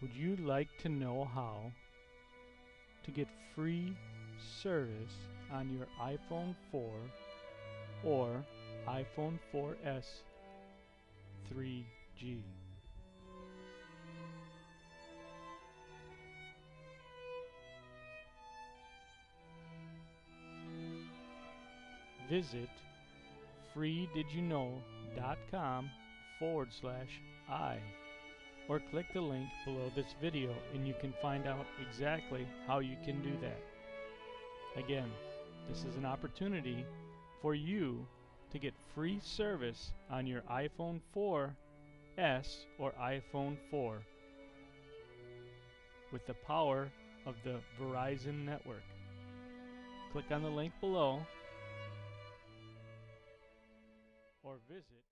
Would you like to know how to get free service on your iPhone 4 or iPhone 4S 3G? Visit freedidyouknow.com/I or click the link below this video and you can find out exactly how you can do that. Again, this is an opportunity for you to get free service on your iPhone 4S or iPhone 4 with the power of the Verizon network. Click on the link below or visit